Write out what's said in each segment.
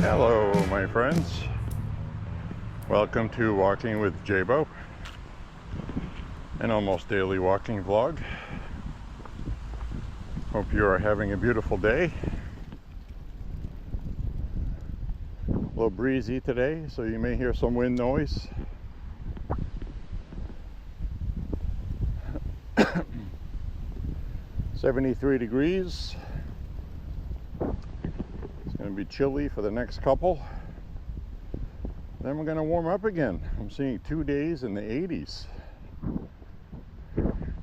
Hello, my friends. Welcome to Walking with J.Beau, an almost daily walking vlog. Hope you are having a beautiful day. A little breezy today, so you may hear some wind noise. 73 degrees. It's going to be chilly for the next couple. Then we're going to warm up again. I'm seeing 2 days in the 80s.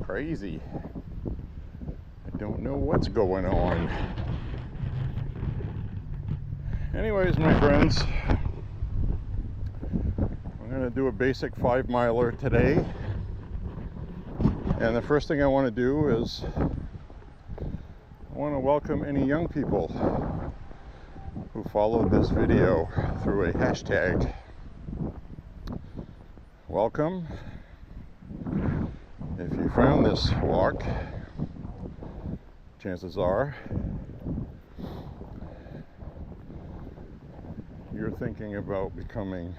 Crazy. I don't know what's going on. Anyways, my friends, I'm going to do a basic 5-miler today. And the first thing I want to do is I want to welcome any young people who followed this video through a hashtag. Welcome. If you found this walk, chances are you're thinking about becoming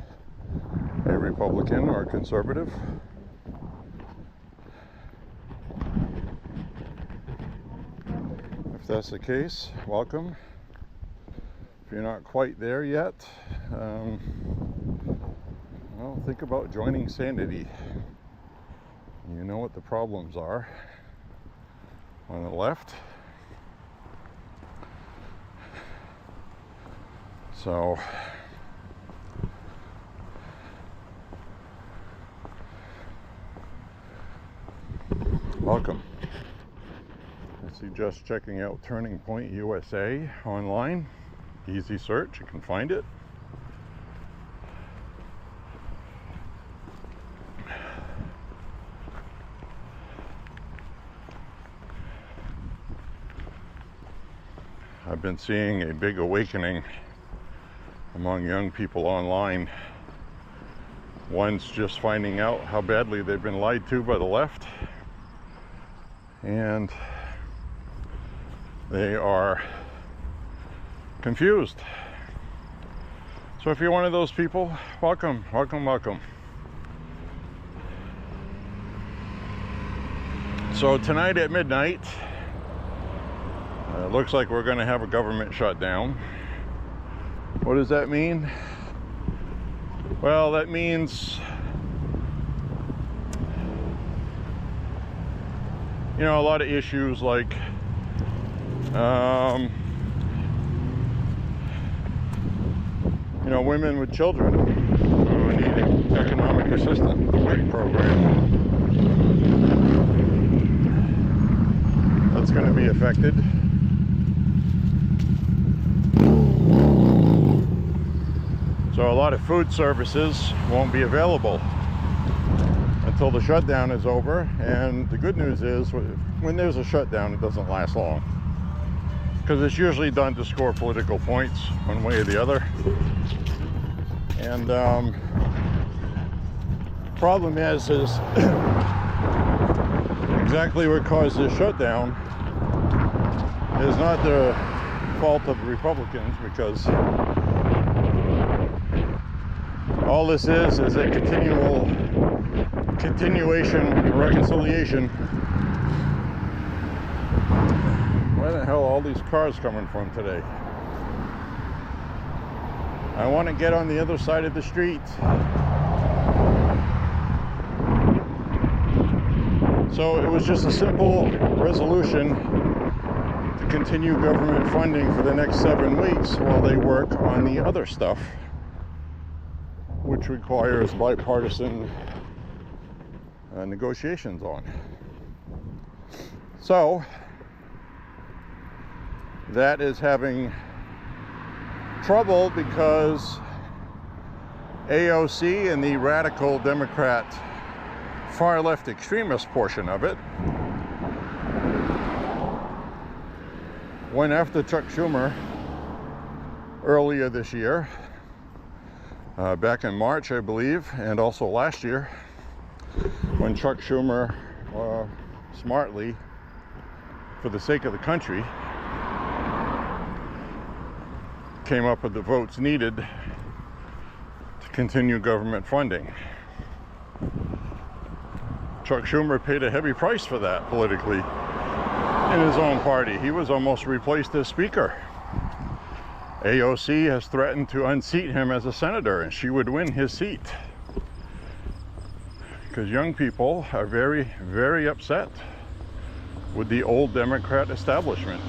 a Republican or a conservative. If that's the case, welcome. If you're not quite there yet, well, think about joining Sanity. You know what the problems are on the left. So, welcome. I suggest checking out Turning Point USA online. Easy search, you can find it. I've been seeing a big awakening among young people online. One's just finding out how badly they've been lied to by the left, and they are confused. So if you're one of those people, welcome, welcome, welcome. So tonight at midnight, it looks like we're going to have a government shutdown. What does that mean? Well, that means, you know, a lot of issues like you know, women with children who need an economic assistance program. That's going to be affected. So a lot of food services won't be available until the shutdown is over. And the good news is, when there's a shutdown, it doesn't last long, because it's usually done to score political points one way or the other. And problem is exactly what caused this shutdown is not the fault of the Republicans, because all this is a continuation reconciliation. Where the hell are all these cars coming from today? I want to get on the other side of the street. So it was just a simple resolution to continue government funding for the next 7 weeks while they work on the other stuff, which requires bipartisan negotiations on. So that is having trouble because AOC and the radical Democrat far left extremist portion of it went after Chuck Schumer earlier this year, back in March, I believe, and also last year, when Chuck Schumer smartly, for the sake of the country, came up with the votes needed to continue government funding. Chuck Schumer paid a heavy price for that politically in his own party. He was almost replaced as Speaker. AOC has threatened to unseat him as a senator, and she would win his seat. Because young people are very, very upset with the old Democrat establishment.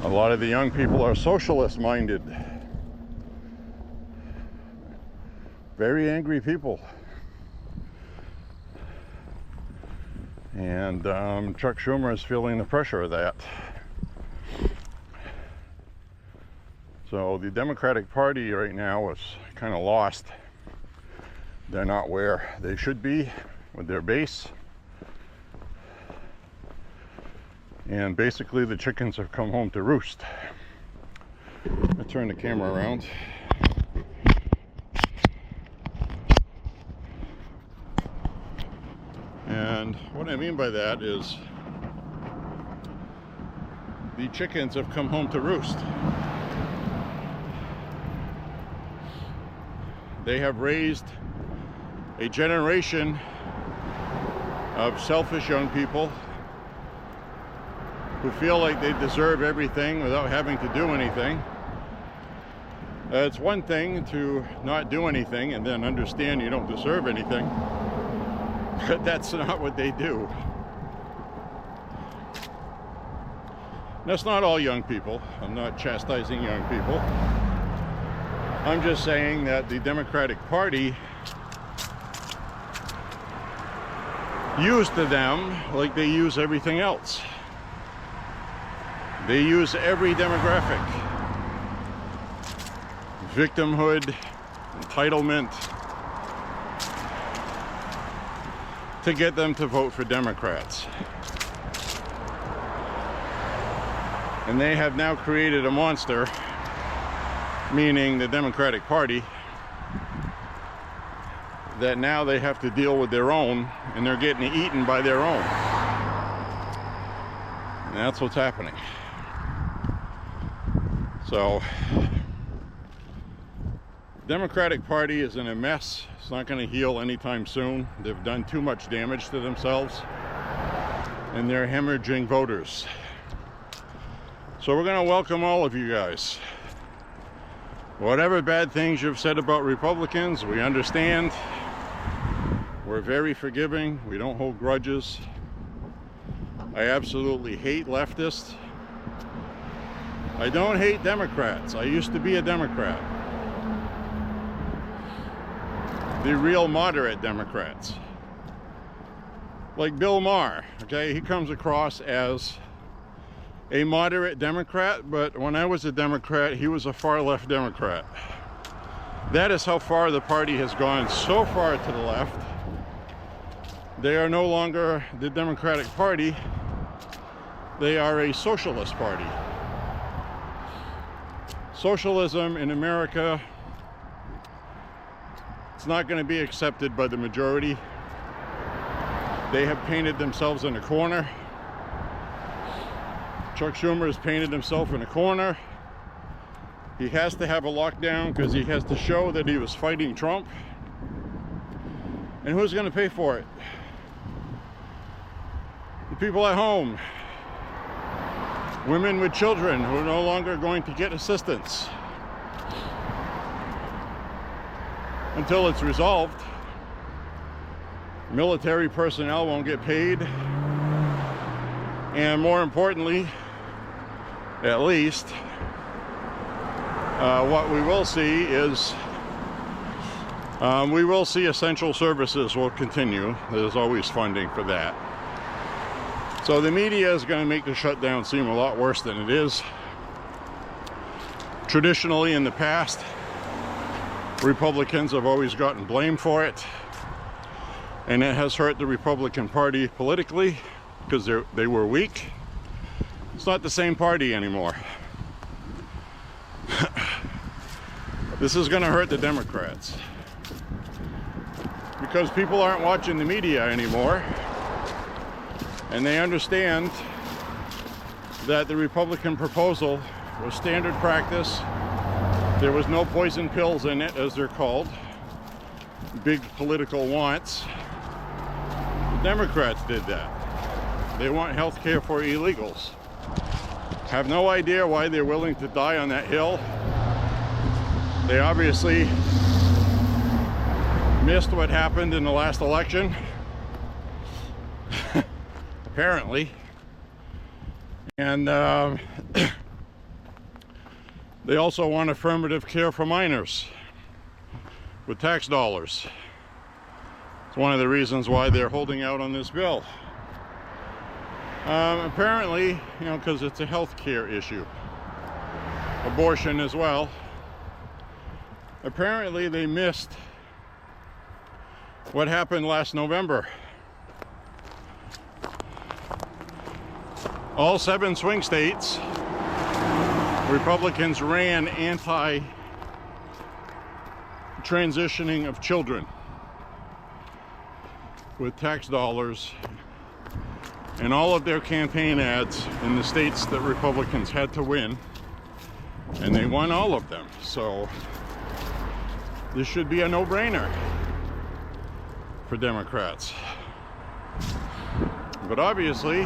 A lot of the young people are socialist-minded. Very angry people. And Chuck Schumer is feeling the pressure of that. So the Democratic Party right now is kind of lost. They're not where they should be with their base. And basically the chickens have come home to roost. I'll turn the camera around. And what I mean by that is the chickens have come home to roost. They have raised a generation of selfish young people who feel like they deserve everything without having to do anything. It's one thing to not do anything and then understand you don't deserve anything, but that's not what they do. That's not all young people. I'm not chastising young people. I'm just saying that the Democratic Party used to them like they use everything else. They use every demographic. Victimhood, entitlement, to get them to vote for Democrats. And they have now created a monster, meaning the Democratic Party, that now they have to deal with their own, and they're getting eaten by their own. And that's what's happening. So, Democratic Party is in a mess. It's not going to heal anytime soon. They've done too much damage to themselves, and they're hemorrhaging voters. So we're going to welcome all of you guys. Whatever bad things you've said about Republicans, we understand. We're very forgiving. We don't hold grudges. I absolutely hate leftists. I don't hate Democrats. I used to be a Democrat. The real moderate Democrats. Like Bill Maher, okay? He comes across as a moderate Democrat, but when I was a Democrat, he was a far left Democrat. That is how far the party has gone, so far to the left. They are no longer the Democratic Party. They are a socialist party. Socialism in America, it's not going to be accepted by the majority. They have painted themselves in a corner. Chuck Schumer has painted himself in a corner. He has to have a lockdown because he has to show that he was fighting Trump. And who's going to pay for it? The people at home. Women with children who are no longer going to get assistance until it's resolved. Military personnel won't get paid. And more importantly, at least, what we will see is we will see essential services will continue. There's always funding for that. So the media is going to make the shutdown seem a lot worse than it is. Traditionally, in the past, Republicans have always gotten blamed for it, and it has hurt the Republican Party politically because they were weak. It's not the same party anymore. This is going to hurt the Democrats because people aren't watching the media anymore, and they understand that the Republican proposal was standard practice. There was no poison pills in it, as they're called. Big political wants. The Democrats did that. They want health care for illegals. Have no idea why they're willing to die on that hill. They obviously missed what happened in the last election. Apparently. And they also want affirmative care for minors with tax dollars. It's one of the reasons why they're holding out on this bill. Apparently, you know, because it's a health care issue. Abortion as well. Apparently they missed what happened last November. All 7 swing states, Republicans ran anti-transitioning of children with tax dollars and all of their campaign ads in the states that Republicans had to win, and they won all of them. So this should be a no-brainer for Democrats. But obviously,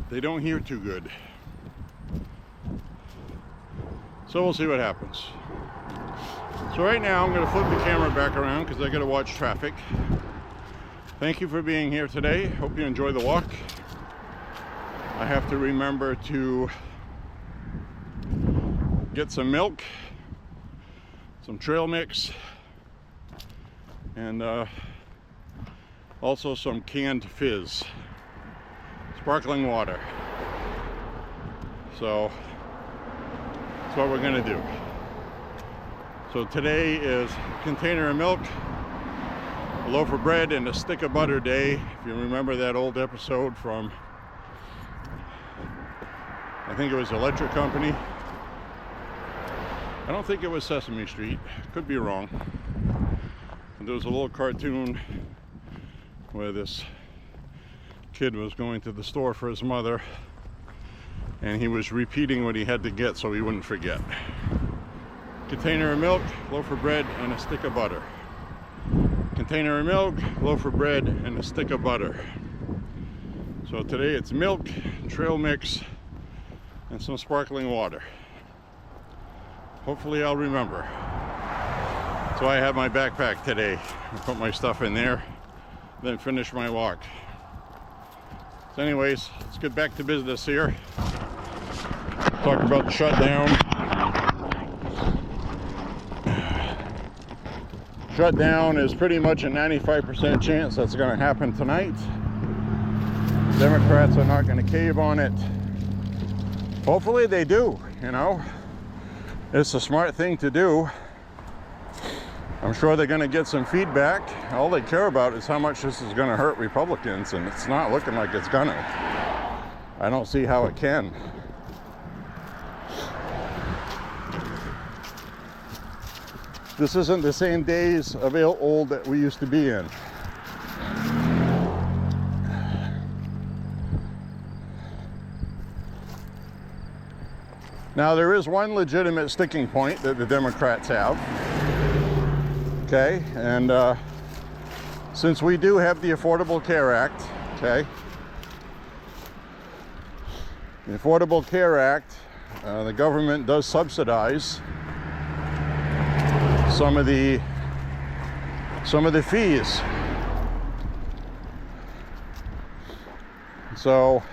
they don't hear too good. So we'll see what happens. So right now I'm going to flip the camera back around because I got to watch traffic. Thank you for being here today. Hope you enjoy the walk. I have to remember to get some milk, some trail mix, and also some canned fizz, sparkling water. So that's what we're gonna do. So today is a container of milk, a loaf of bread, and a stick of butter day. If you remember that old episode from, I think it was Electric Company. I don't think it was Sesame Street. Could be wrong. And there was a little cartoon where this kid was going to the store for his mother, and he was repeating what he had to get so he wouldn't forget. Container of milk, loaf of bread, and a stick of butter. Container of milk, loaf of bread, and a stick of butter. So today it's milk, trail mix, and some sparkling water. Hopefully I'll remember. So I have my backpack today. I put my stuff in there, then finish my walk. So anyways, let's get back to business here. Talk about the shutdown. Shutdown is pretty much a 95% chance that's going to happen tonight. Democrats are not going to cave on it. Hopefully they do, you know. It's a smart thing to do. I'm sure they're going to get some feedback. All they care about is how much this is going to hurt Republicans, and it's not looking like it's going to. I don't see how it can. This isn't the same days of old that we used to be in. Now, there is one legitimate sticking point that the Democrats have. Okay, and since we do have the Affordable Care Act, okay, the Affordable Care Act, the government does subsidize some of the fees. So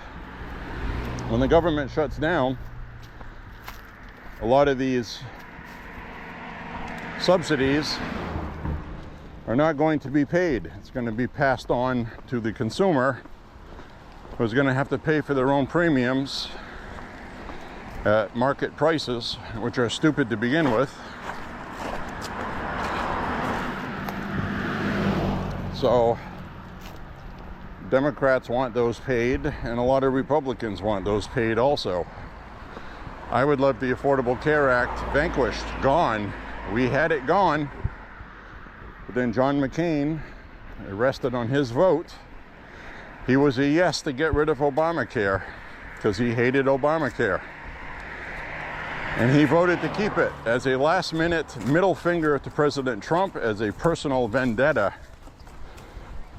when the government shuts down, a lot of these subsidies are not going to be paid. It's going to be passed on to the consumer, who's going to have to pay for their own premiums at market prices, which are stupid to begin with. So Democrats want those paid, and a lot of Republicans want those paid also. I would love the Affordable Care Act vanquished, gone. We had it gone. But then John McCain, arrested on his vote, He was a yes to get rid of Obamacare because he hated Obamacare. And he voted to keep it as a last-minute middle finger to President Trump, as a personal vendetta.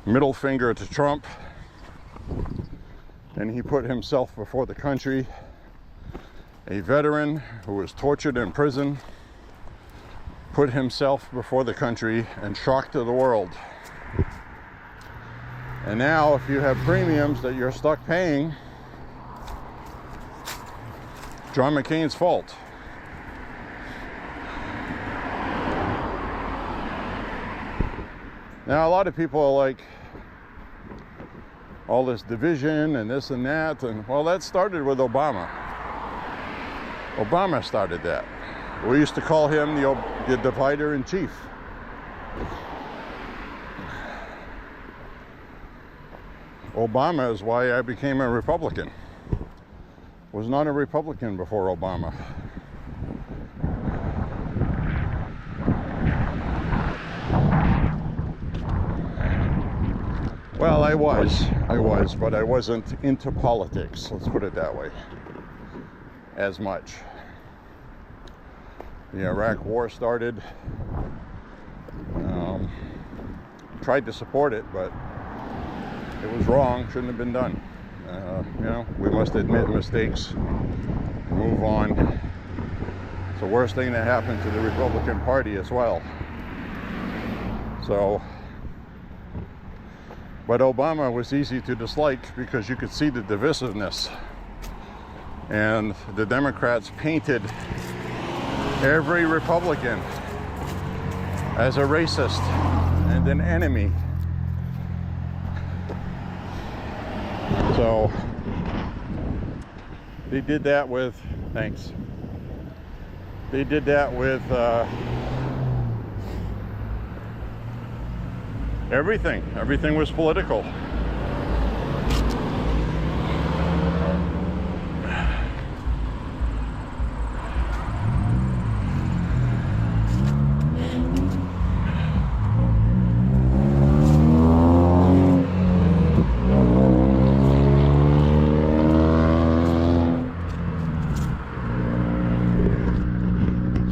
Middle finger to Trump. And he put himself before the country, a veteran who was tortured in prison, put himself before the country and shocked to the world. And now, if you have premiums that you're stuck paying, John McCain's fault. Now, a lot of people are like, all this division and this and that, and well, that started with Obama. Obama started that. We used to call him the divider in chief. Obama is why I became a Republican. Was not a Republican before Obama. Well, I was, but I wasn't into politics, let's put it that way, as much. The Iraq War started. Tried to support it, but it was wrong, shouldn't have been done. You know, we must admit mistakes, move on. It's the worst thing that happened to the Republican Party as well. So, but Obama was easy to dislike because you could see the divisiveness. And the Democrats painted every Republican as a racist and an enemy. So they did that with, thanks. They did that with everything. Everything was political.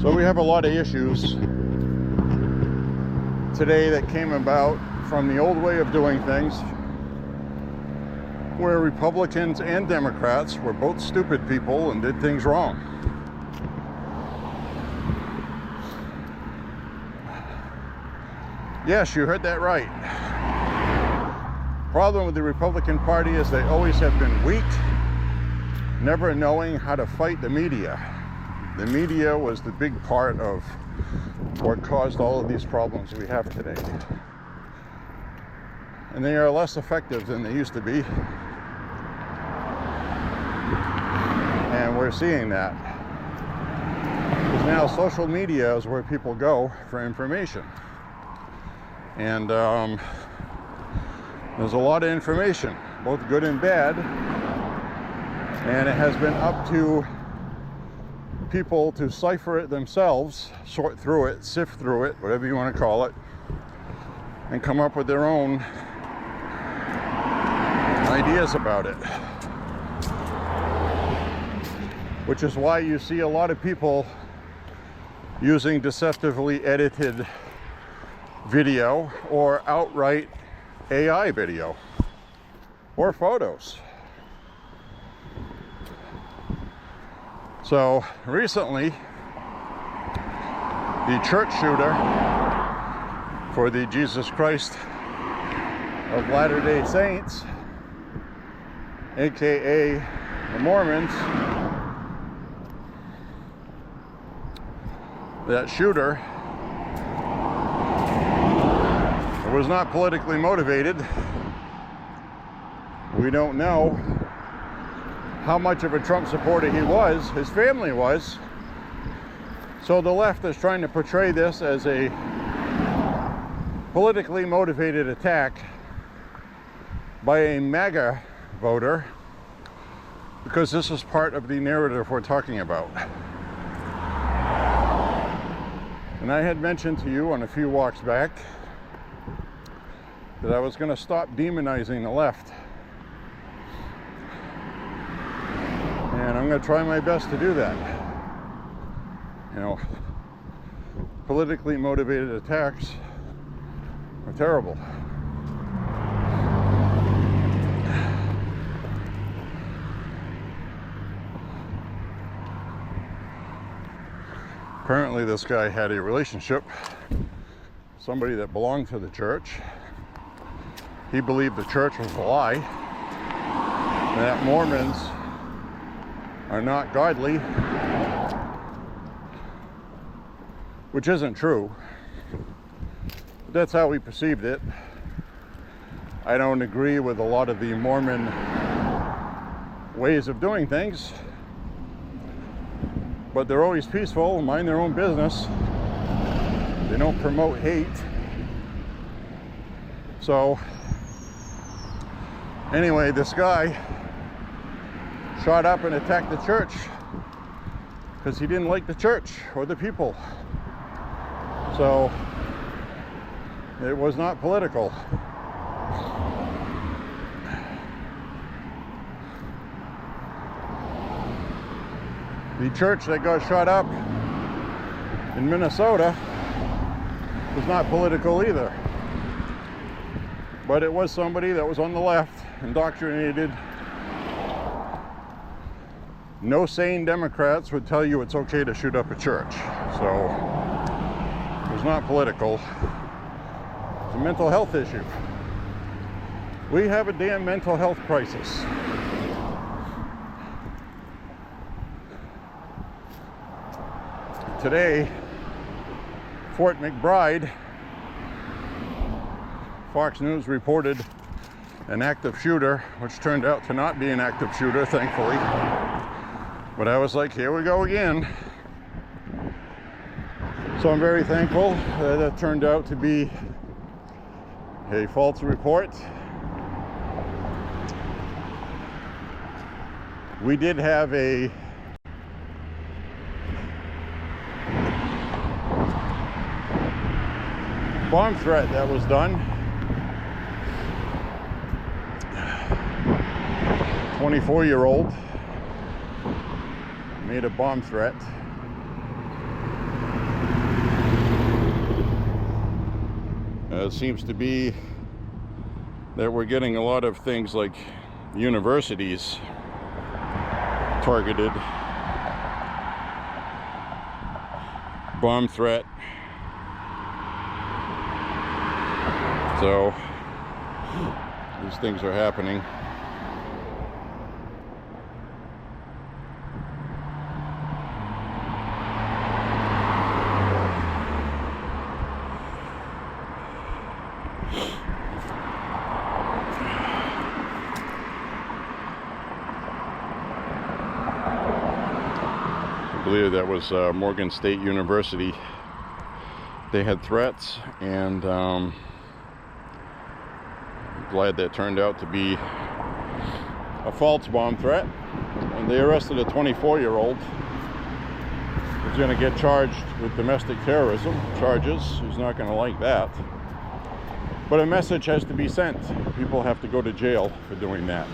So we have a lot of issues today that came about from the old way of doing things, where Republicans and Democrats were both stupid people and did things wrong. Yes, you heard that right. Problem with the Republican Party is they always have been weak, never knowing how to fight the media. The media was the big part of what caused all of these problems we have today. And they are less effective than they used to be. And we're seeing that. Because now social media is where people go for information. And there's a lot of information, both good and bad. And it has been up to people to cipher it themselves, sort through it, sift through it, whatever you want to call it, and come up with their own ideas about it. Which is why you see a lot of people using deceptively edited video or outright AI video or photos. So recently, the church shooter for the Jesus Christ of Latter-day Saints, aka the Mormons, that shooter was not politically motivated. We don't know how much of a Trump supporter he was. His family was. So the left is trying to portray this as a politically motivated attack by a MAGA voter, because this is part of the narrative we're talking about. And I had mentioned to you on a few walks back that I was going to stop demonizing the left. I'm going to try my best to do that. You know, politically motivated attacks are terrible. Apparently this guy had a relationship with somebody that belonged to the church. He believed the church was a lie, and that Mormons are not godly, which isn't true. But that's how he perceived it. I don't agree with a lot of the Mormon ways of doing things, but they're always peaceful, mind their own business. They don't promote hate. So anyway, this guy shot up and attacked the church because he didn't like the church or the people. So it was not political. The church that got shot up in Minnesota was not political either. But it was somebody that was on the left, indoctrinated. No sane Democrats would tell you it's okay to shoot up a church. So it was not political. It's a mental health issue. We have a damn mental health crisis. Today, Fort McBride, Fox News reported an active shooter, which turned out to not be an active shooter, thankfully. But I was like, here we go again. So I'm very thankful that it turned out to be a false report. We did have a bomb threat that was done. 24-year-old made a bomb threat. It seems to be that we're getting a lot of things like universities targeted. Bomb threat. So these things are happening. I believe that was Morgan State University. They had threats, and glad that turned out to be a false bomb threat. And they arrested a 24-year-old who's going to get charged with domestic terrorism charges. He's not going to like that. But a message has to be sent. People have to go to jail for doing that.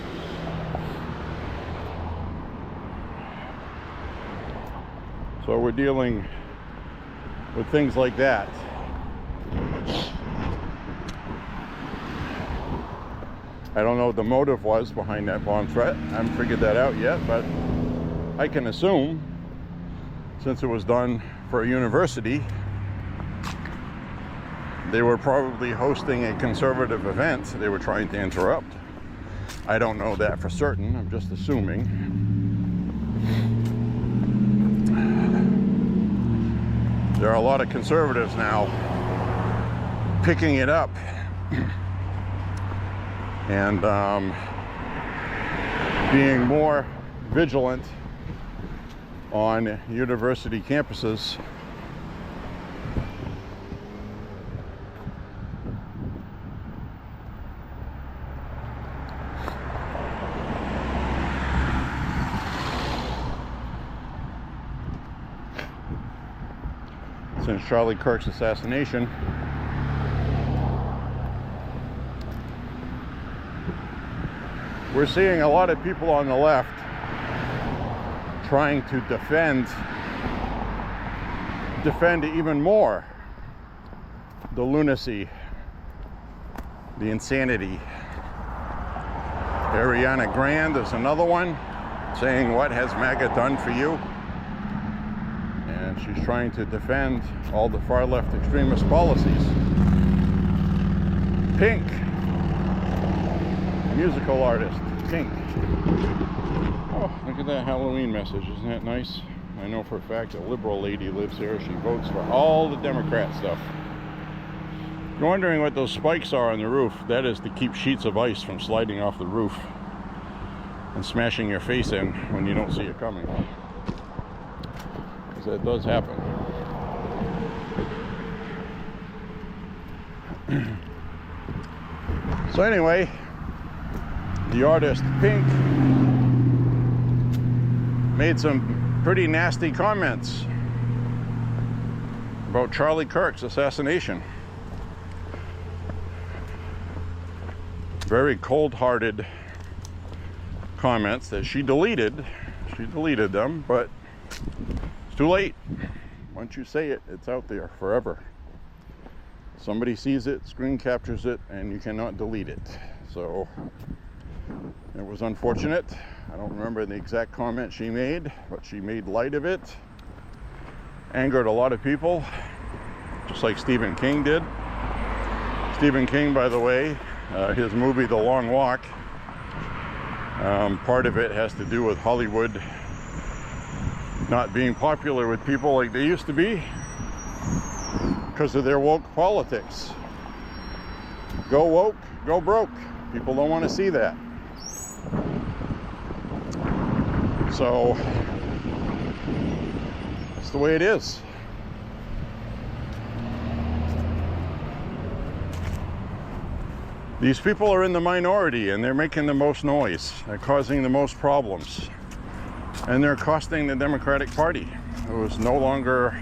So we're dealing with things like that. I don't know what the motive was behind that bomb threat. I haven't figured that out yet, but I can assume, since it was done for a university, they were probably hosting a conservative event they were trying to interrupt. I don't know that for certain. I'm just assuming. There are a lot of conservatives now picking it up and being more vigilant on university campuses. Since Charlie Kirk's assassination, we're seeing a lot of people on the left trying to defend even more the lunacy, the insanity. Ariana Grande is another one, saying, "What has MAGA done for you?" And she's trying to defend all the far left extremist policies. Pink, musical artist, Pink. Oh, look at that Halloween message. Isn't that nice? I know for a fact a liberal lady lives here. She votes for all the Democrat stuff. You're wondering what those spikes are on the roof. That is to keep sheets of ice from sliding off the roof and smashing your face in when you don't see it coming. Because that does happen. So anyway, the artist Pink made some pretty nasty comments about Charlie Kirk's assassination. Very cold-hearted comments that she deleted. She deleted them, but it's too late. Once you say it, it's out there forever. Somebody sees it, screen captures it, and you cannot delete it. So it was unfortunate. I don't remember the exact comment she made, but she made light of it. Angered a lot of people, just like Stephen King did. Stephen King, by the way, his movie The Long Walk, part of it has to do with Hollywood not being popular with people like they used to be because of their woke politics. Go woke, go broke. People don't want to see that. So it's the way it is. These people are in the minority and they're making the most noise. They're causing the most problems. And they're costing the Democratic Party, who is no longer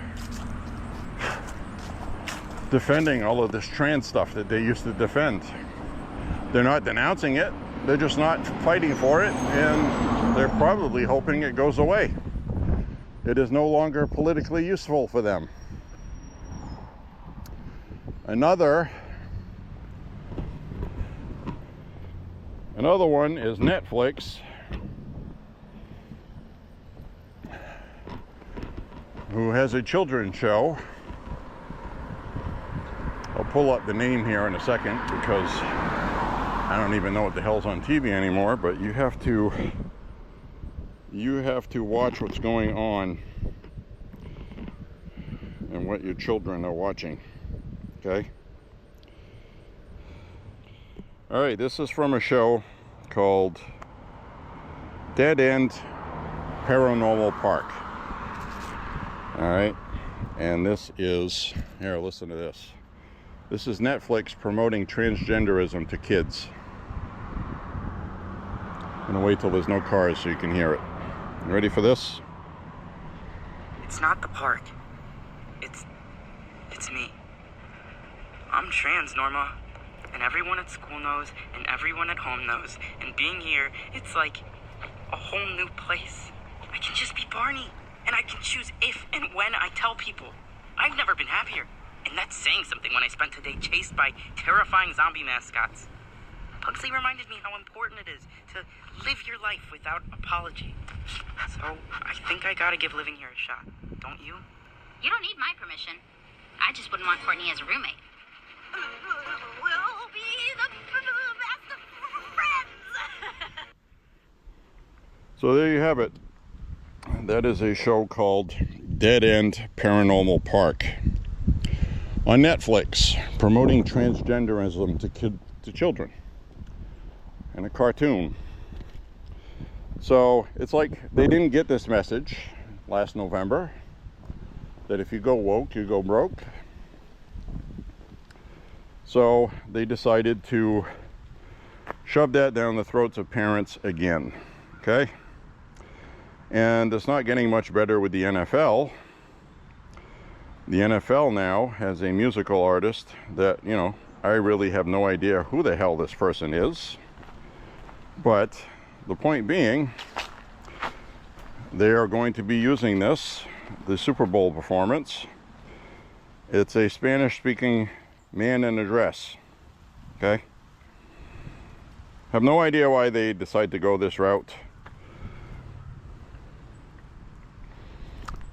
defending all of this trans stuff that they used to defend. They're not denouncing it, they're just not fighting for it, and they're probably hoping it goes away. It is no longer politically useful for them. Another one is Netflix, who has a children's show. I'll pull up the name here in a second because I don't even know what the hell's on TV anymore, but you have to watch what's going on and what your children are watching. Okay? All right, this is from a show called Dead End Paranormal Park. All right, and this is, here, listen to this. This is Netflix promoting transgenderism to kids. I'm gonna wait till there's no cars so you can hear it. You ready for this? It's not the park. It's me. I'm trans, Norma. And everyone at school knows, and everyone at home knows. And being here, it's like a whole new place. I can just be Barney. And I can choose if and when I tell people. I've never been happier. And that's saying something when I spent today chased by terrifying zombie mascots. Pugsley reminded me how important it is to live your life without apology. So I think I gotta give living here a shot. Don't you? You don't need my permission. I just wouldn't want Courtney as a roommate. We'll be the best of friends. So there you have it. That is a show called Dead End Paranormal Park on Netflix, promoting transgenderism to children, and a cartoon. So it's like they didn't get this message last November, that if you go woke, you go broke. So they decided to shove that down the throats of parents again, okay? And it's not getting much better with the NFL. The NFL now has a musical artist that, you know, I really have no idea who the hell this person is. But the point being, they are going to be using this, the Super Bowl performance. It's a Spanish-speaking man in a dress, okay? Have no idea why they decide to go this route.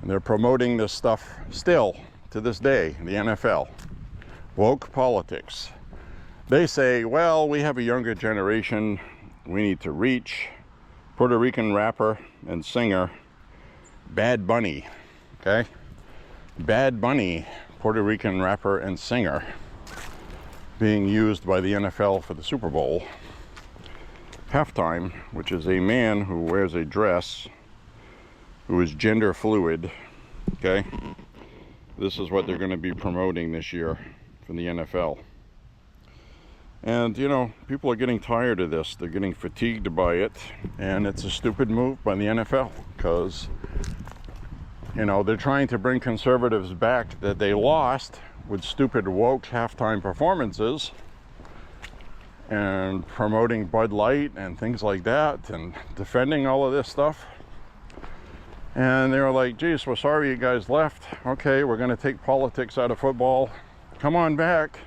And they're promoting this stuff still to this day, the NFL. Woke politics. They say, well, we have a younger generation we need to reach. Puerto Rican rapper and singer Bad Bunny, okay? Bad Bunny, Puerto Rican rapper and singer, being used by the NFL for the Super Bowl halftime, which is a man who wears a dress, who is gender fluid, okay? This is what they're going to be promoting this year from the NFL. And, you know, people are getting tired of this. They're getting fatigued by it. And it's a stupid move by the NFL because, you know, they're trying to bring conservatives back that they lost with stupid woke halftime performances and promoting Bud Light and things like that and defending all of this stuff. And they were like, geez, we're sorry you guys left. Okay, we're going to take politics out of football. Come on back.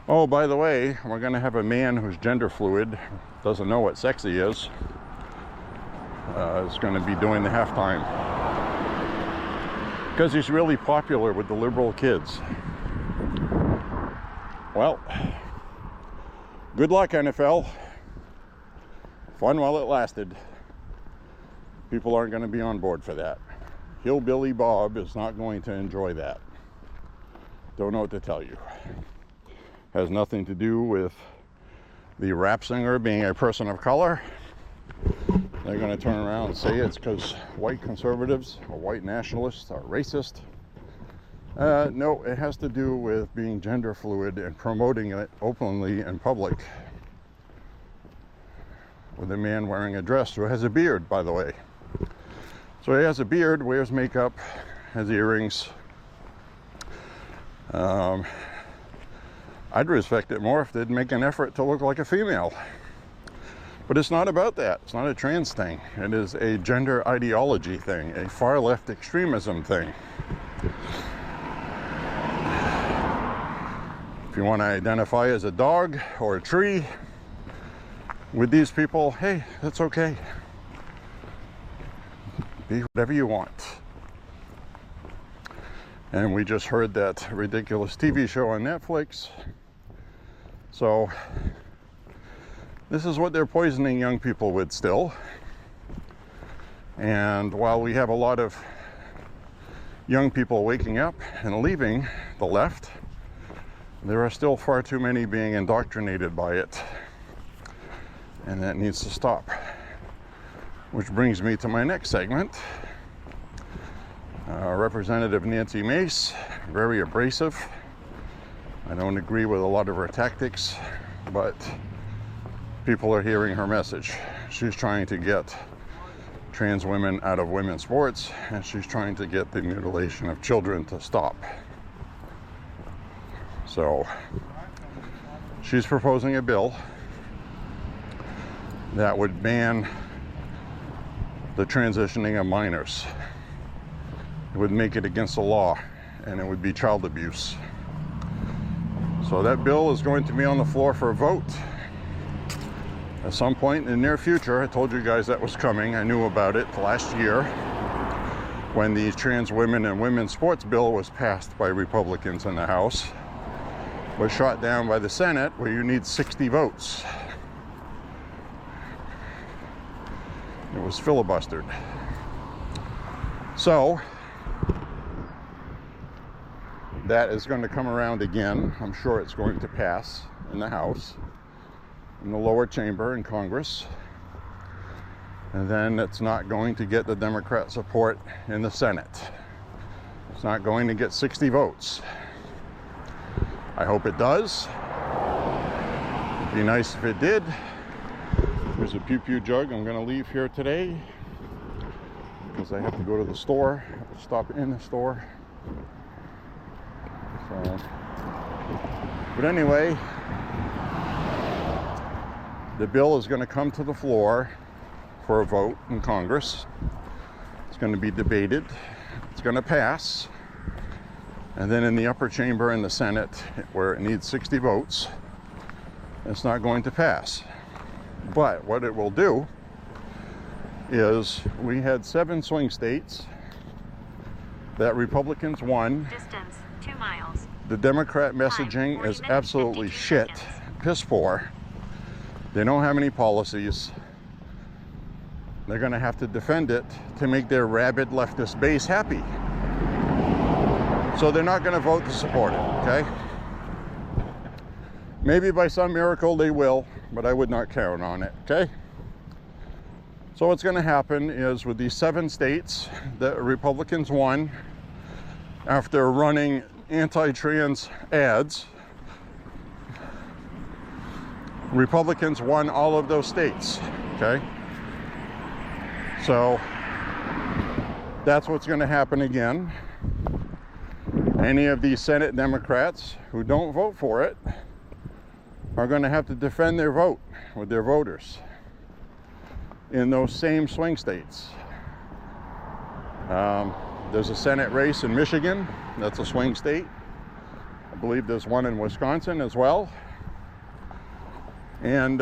Oh, by the way, we're going to have a man who's gender fluid, doesn't know what sexy is going to be doing the halftime. Because he's really popular with the liberal kids. Well, good luck, NFL. Fun while it lasted. People aren't going to be on board for that. Hillbilly Bob is not going to enjoy that. Don't know what to tell you. Has nothing to do with the rap singer being a person of color. They're going to turn around and say it's because white conservatives or white nationalists are racist. No, it has to do with being gender fluid and promoting it openly in public with a man wearing a dress who has a beard, by the way. So he has a beard, wears makeup, has earrings. I'd respect it more if they'd make an effort to look like a female. But it's not about that. It's not a trans thing. It is a gender ideology thing, a far left extremism thing. If you want to identify as a dog or a tree with these people, hey, that's okay. Be whatever you want. And we just heard that ridiculous TV show on Netflix. So this is what they're poisoning young people with still. And while we have a lot of young people waking up and leaving the left, there are still far too many being indoctrinated by it. And that needs to stop. Which brings me to my next segment. Representative Nancy Mace, very abrasive. I don't agree with a lot of her tactics, but people are hearing her message. She's trying to get trans women out of women's sports, and she's trying to get the mutilation of children to stop. So she's proposing a bill that would ban the transitioning of minors. It would make it against the law, and it would be child abuse. So that bill is going to be on the floor for a vote at some point in the near future. I told you guys that was coming. I knew about it last year when the trans women and women's sports bill was passed by Republicans in the House, was shot down by the Senate, where you need 60 votes. It was filibustered. So that is going to come around again. I'm sure it's going to pass in the House, in the lower chamber in Congress, and then it's not going to get the Democrat support in the Senate. It's not going to get 60 votes. I hope it does. It'd be nice if it did. There's a pew-pew jug I'm going to leave here today because I have to go to the store. I have to stop in the store. So, but anyway, the bill is going to come to the floor for a vote in Congress. going to be debated. It's going to pass. And then in the upper chamber in the Senate, where it needs 60 votes, it's not going to pass. But what it will do is we had 7 swing states that Republicans won. Distance 2 miles. The Democrat messaging is absolutely shit. Piss poor. They don't have any policies. They're going to have to defend it to make their rabid leftist base happy. So they're not going to vote to support it, okay? Maybe by some miracle they will, but I would not count on it, okay? So what's going to happen is with these 7 states that Republicans won after running anti-trans ads, Republicans won all of those states, okay? So that's what's going to happen again. Any of these Senate Democrats who don't vote for it are going to have to defend their vote with their voters in those same swing states. There's a Senate race in Michigan. That's a swing state. I believe there's one in Wisconsin as well. And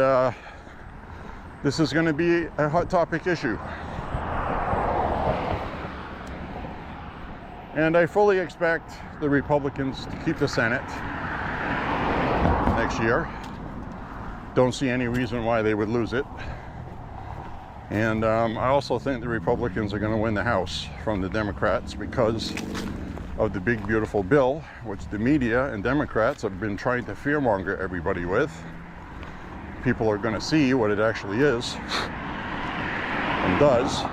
this is going to be a hot topic issue. And I fully expect the Republicans to keep the Senate next year. Don't see any reason why they would lose it. And I also think the Republicans are going to win the House from the Democrats because of the big beautiful bill, which the media and Democrats have been trying to fearmonger everybody with. People are going to see what it actually is and does.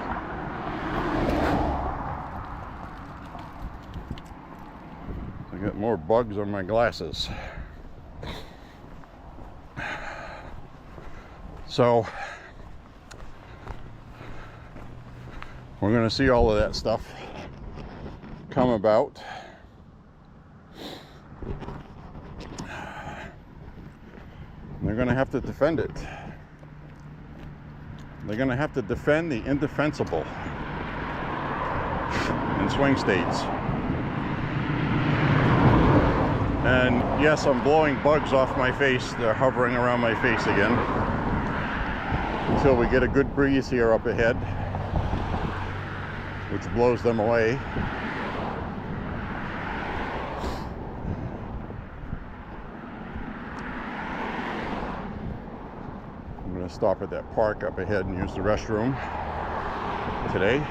I got more bugs on my glasses. So we're going to see all of that stuff come about. They're going to have to defend it. They're going to have to defend the indefensible in swing states. And yes, I'm blowing bugs off my face. They're hovering around my face again until we get a good breeze here up ahead, which blows them away. I'm going to stop at that park up ahead and use the restroom today.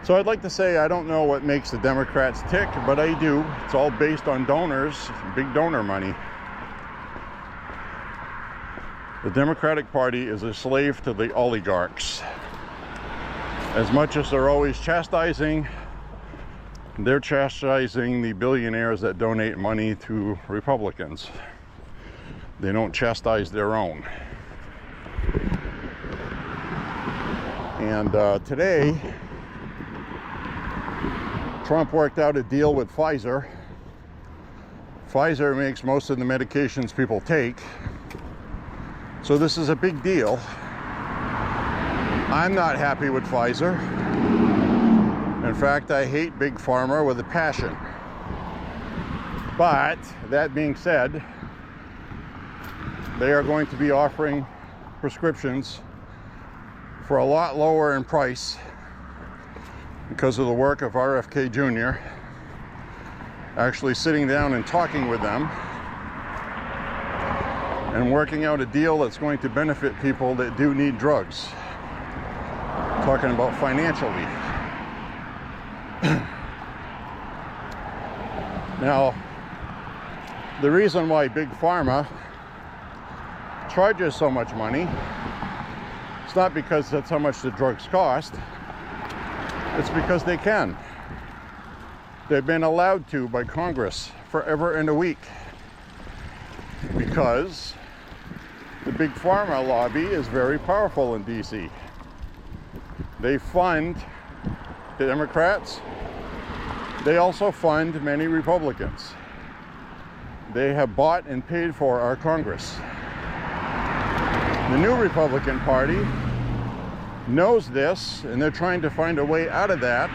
So I'd like to say I don't know what makes the Democrats tick, but I do. It's all based on donors, big donor money. The Democratic Party is a slave to the oligarchs. As much as they're always chastising, they're chastising the billionaires that donate money to Republicans. They don't chastise their own. And today, Trump worked out a deal with Pfizer. Pfizer makes most of the medications people take. So this is a big deal. I'm not happy with Pfizer. In fact, I hate Big Pharma with a passion. But that being said, they are going to be offering prescriptions for a lot lower in price because of the work of RFK Jr. actually sitting down and talking with them and working out a deal that's going to benefit people that do need drugs. Talking about financially. Now, the reason why Big Pharma charges so much money, it's not because that's how much the drugs cost. It's because they can. They've been allowed to by Congress forever and a week. Because the Big Pharma lobby is very powerful in DC. They fund the Democrats. They also fund many Republicans. They have bought and paid for our Congress. The new Republican Party knows this, and they're trying to find a way out of that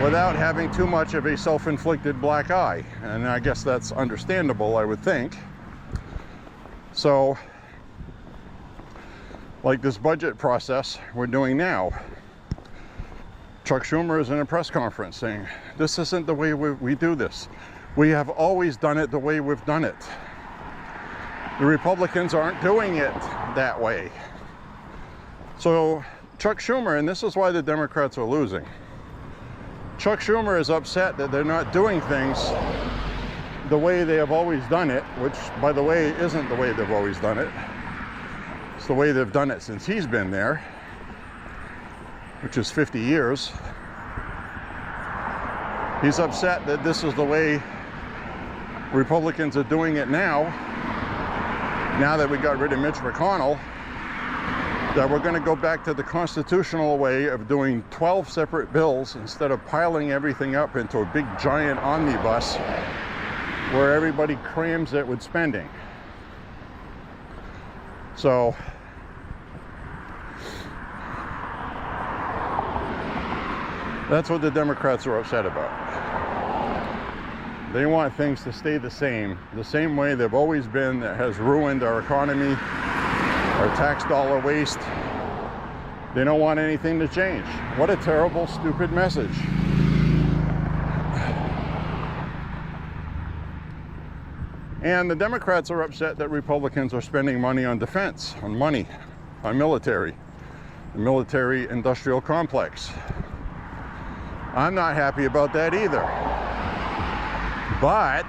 without having too much of a self-inflicted black eye. And I guess that's understandable, I would think. So, like this budget process we're doing now, Chuck Schumer is in a press conference saying, this isn't the way we do this. We have always done it the way we've done it. The Republicans aren't doing it that way. So Chuck Schumer, and this is why the Democrats are losing, Chuck Schumer is upset that they're not doing things the way they have always done it, which, by the way, isn't the way they've always done it. It's the way they've done it since he's been there, which is 50 years. He's upset that this is the way Republicans are doing it now that we got rid of Mitch McConnell, that we're going to go back to the constitutional way of doing 12 separate bills instead of piling everything up into a big giant omnibus where everybody crams it with spending. So that's what the Democrats are upset about. They want things to stay the same way they've always been, that has ruined our economy, our tax dollar waste. They don't want anything to change. What a terrible, stupid message. And the Democrats are upset that Republicans are spending money on defense, on military, the military industrial complex. I'm not happy about that either. But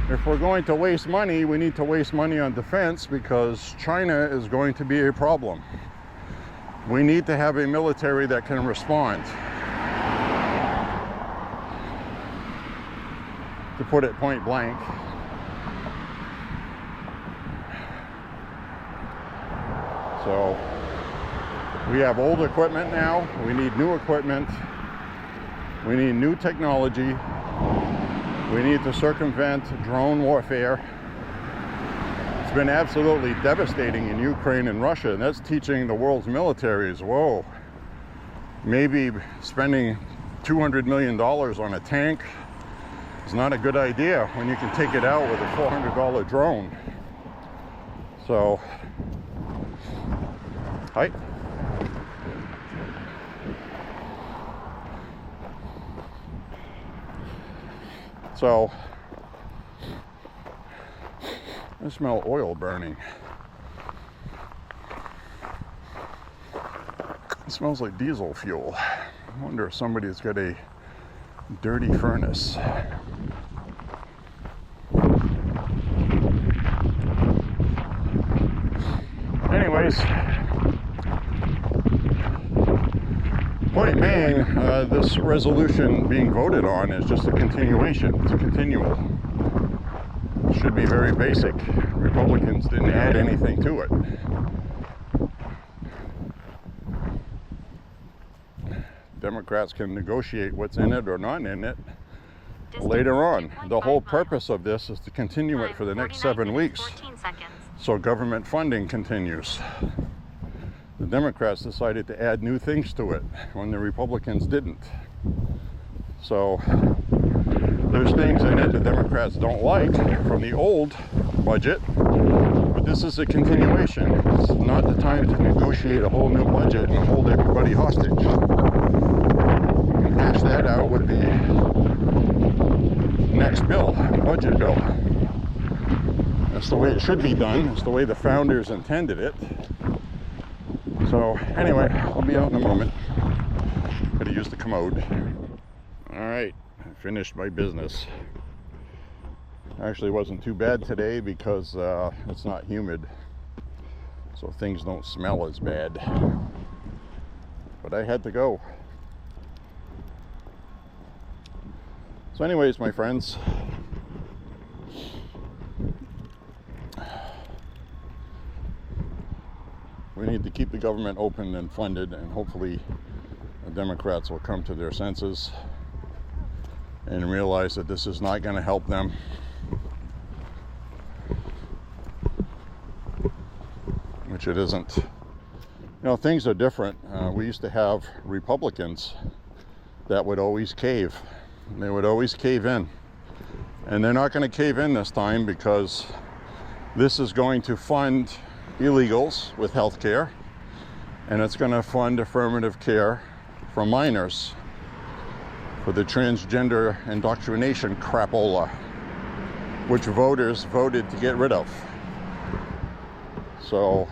if we're going to waste money, we need to waste money on defense, because China is going to be a problem. We need to have a military that can respond. To put it point blank. So we have old equipment now. We need new equipment. We need new technology. We need to circumvent drone warfare. It's been absolutely devastating in Ukraine and Russia, and that's teaching the world's militaries, whoa, maybe spending $200 million on a tank is not a good idea when you can take it out with a $400 drone. So, hi. So, I smell oil burning. It smells like diesel fuel. I wonder if somebody's got a dirty furnace. Anyways, Point Maine, this resolution being voted on is just a continuation. It's a continual. It should be very basic. Republicans didn't add anything to it. Democrats can negotiate what's in it or not in it later on. The whole purpose of this is to continue it for the next 7 weeks, so government funding continues. The Democrats decided to add new things to it when the Republicans didn't. So there's things in it the Democrats don't like from the old budget, but this is a continuation. It's not the time to negotiate a whole new budget and hold everybody hostage. You can hash that out with the next bill, the budget bill. That's the way it should be done. It's the way the founders intended it. So anyway, I'll be out in a moment. Gotta use the commode. All right, I finished my business. Actually, it wasn't too bad today because it's not humid, so things don't smell as bad. But I had to go. So anyways, my friends, we need to keep the government open and funded, and hopefully the Democrats will come to their senses and realize that this is not going to help them. which it isn't. You know, things are different. We used to have Republicans that would always cave. They would always cave in. And they're not going to cave in this time, because this is going to fund illegals with health care, and it's going to fund affirmative care for minors for the transgender indoctrination crapola, which voters voted to get rid of. So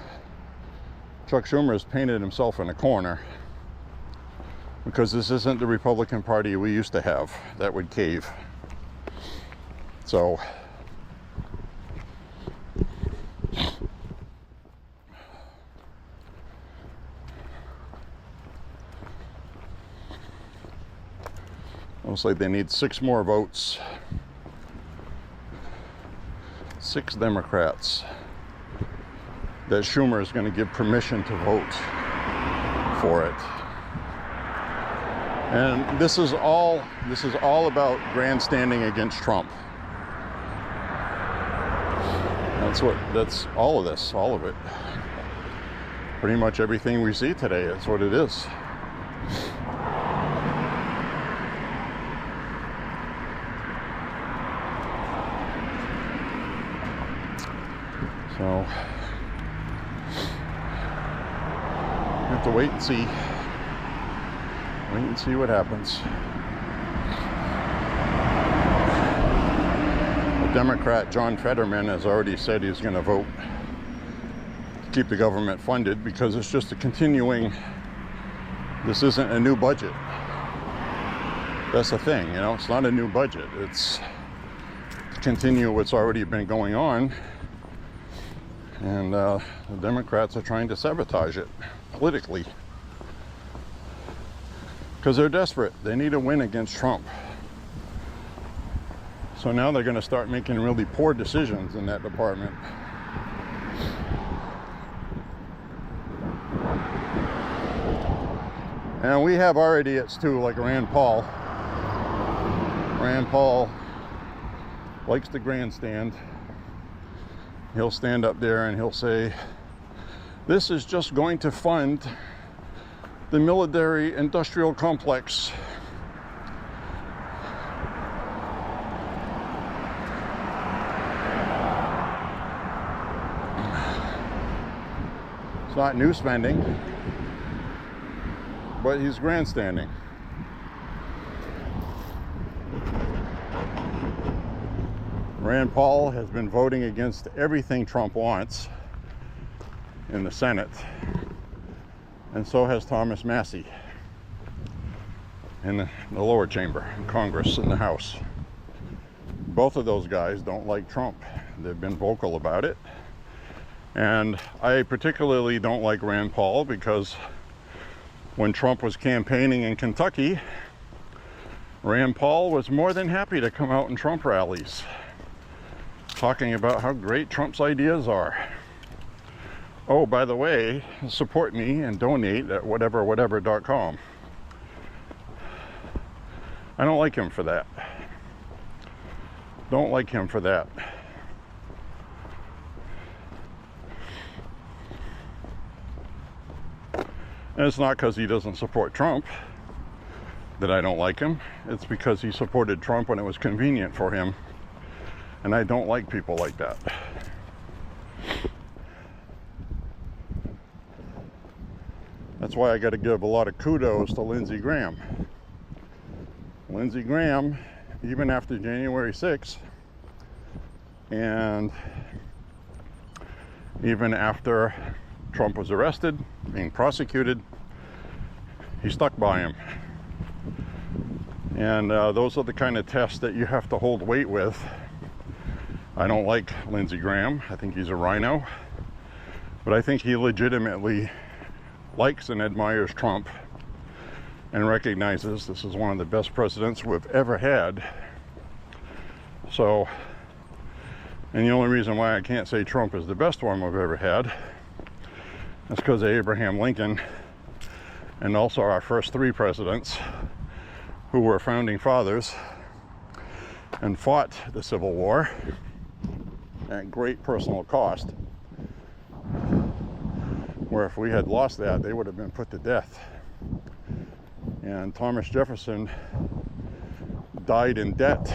Chuck Schumer has painted himself in a corner, because this isn't the Republican Party we used to have that would cave. So looks like they need 6 more votes. 6 Democrats that Schumer is going to give permission to vote for it. And this is all about grandstanding against Trump. That's all of this, all of it. Pretty much everything we see today, that's what it is. So we have to wait and see. Wait and see what happens. The Democrat John Fetterman has already said he's going to vote to keep the government funded, because it's just a continuing. This isn't a new budget. That's the thing, you know. It's not a new budget. It's to continue what's already been going on. And the Democrats are trying to sabotage it politically, because they're desperate. They need a win against Trump. So now they're going to start making really poor decisions in that department. And we have our idiots too, like Rand Paul. Rand Paul likes to grandstand. He'll stand up there and he'll say, this is just going to fund the military industrial complex. It's not new spending, but he's grandstanding. Rand Paul has been voting against everything Trump wants in the Senate, and so has Thomas Massie in the lower chamber, in Congress, in the House. Both of those guys don't like Trump. They've been vocal about it. And I particularly don't like Rand Paul, because when Trump was campaigning in Kentucky, Rand Paul was more than happy to come out in Trump rallies, talking about how great Trump's ideas are. Oh, by the way, support me and donate at whatever.com. I don't like him for that. Don't like him for that. And it's not because he doesn't support Trump that I don't like him. It's because he supported Trump when it was convenient for him. And I don't like people like that. That's why I got to give a lot of kudos to Lindsey Graham. Lindsey Graham, even after January 6th, and even after Trump was arrested, being prosecuted, he stuck by him. And those are the kind of tests that you have to hold weight with. I don't like Lindsey Graham. I think he's a rhino. But I think he legitimately likes and admires Trump and recognizes this is one of the best presidents we've ever had. So, and the only reason why I can't say Trump is the best one we've ever had is because of Abraham Lincoln, and also our first 3 presidents who were founding fathers and fought the Civil War at great personal cost. where if we had lost that, they would have been put to death. And Thomas Jefferson died in debt.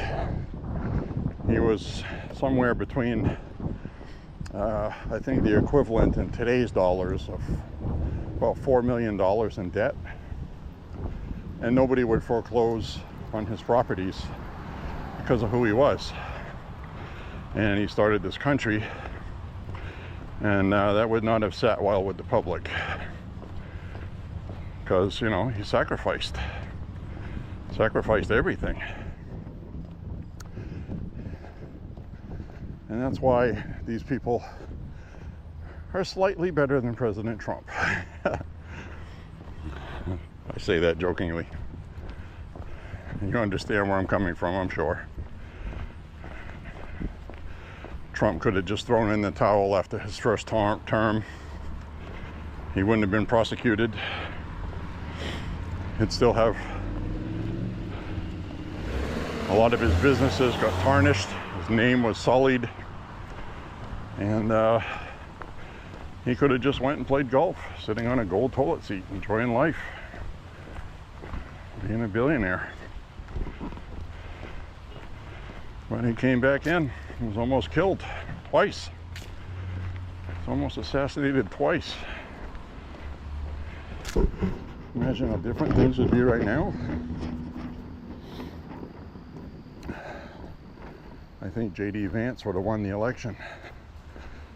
He was somewhere between, I think the equivalent in today's dollars of about $4 million in debt. And nobody would foreclose on his properties because of who he was. And he started this country, and that would not have sat well with the public, because, you know, he sacrificed everything. And that's why these people are slightly better than President Trump. I say that jokingly. You understand where I'm coming from, I'm sure. Trump could have just thrown in the towel after his first term. He wouldn't have been prosecuted. He'd still have a lot of his businesses got tarnished. His name was sullied. And he could have just went and played golf, sitting on a gold toilet seat, enjoying life, being a billionaire. When he came back in, he was almost killed twice. He was almost assassinated twice. Imagine how different things would be right now. I think J.D. Vance would have won the election.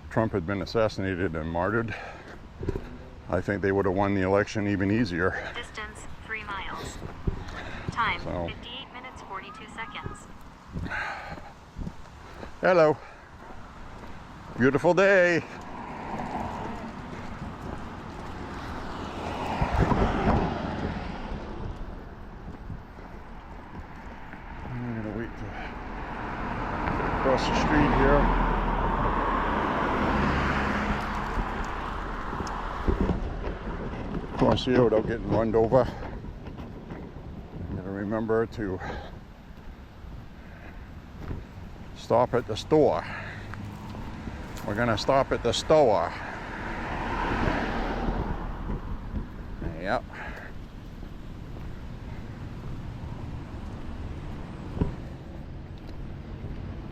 Trump had been assassinated and martyred. I think they would have won the election even easier. Distance 3 miles. Time So. 58 minutes 42 seconds. Hello. Beautiful day. I'm gonna wait to cross the street here. Cross here without getting run over. I'm gonna remember to stop at the store. We're gonna stop at the store. Yep.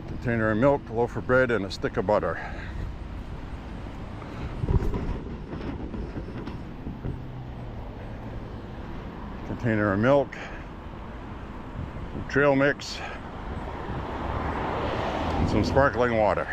Container of milk, a loaf of bread, and a stick of butter. Container of milk, some trail mix, some sparkling water.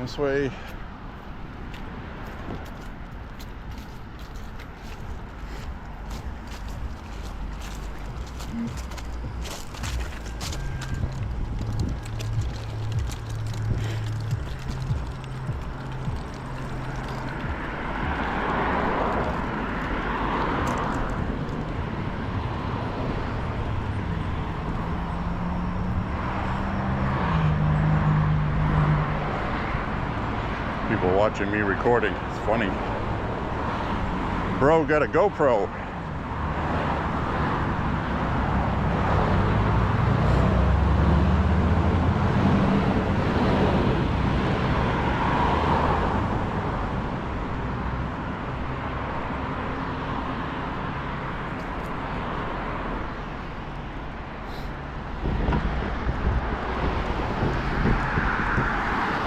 This way. People watching me recording. It's funny. Bro got a GoPro.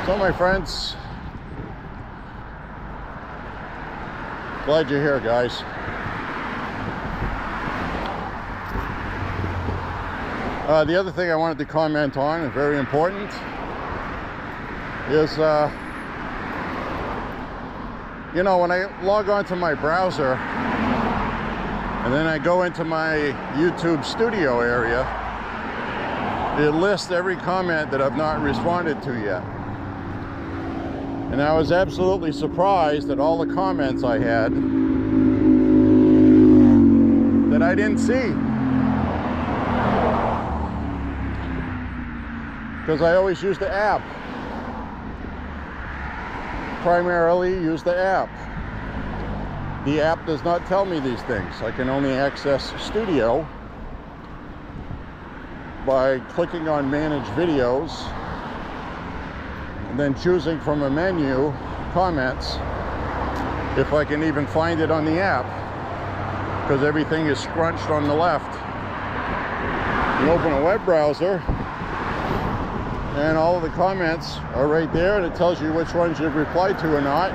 So my friends, glad you're here, guys. The other thing I wanted to comment on, and very important, is you know, when I log on to my browser And then I go into my YouTube studio area. It lists every comment that I've not responded to yet. And I was absolutely surprised at all the comments I had that I didn't see. Because I always use the app. Primarily use the app. The app does not tell me these things. I can only access Studio by clicking on Manage Videos and then choosing from a menu comments if I can even find it on the app, because everything is scrunched on the left. You open a web browser and all of the comments are right there, and it tells you which ones you've replied to or not.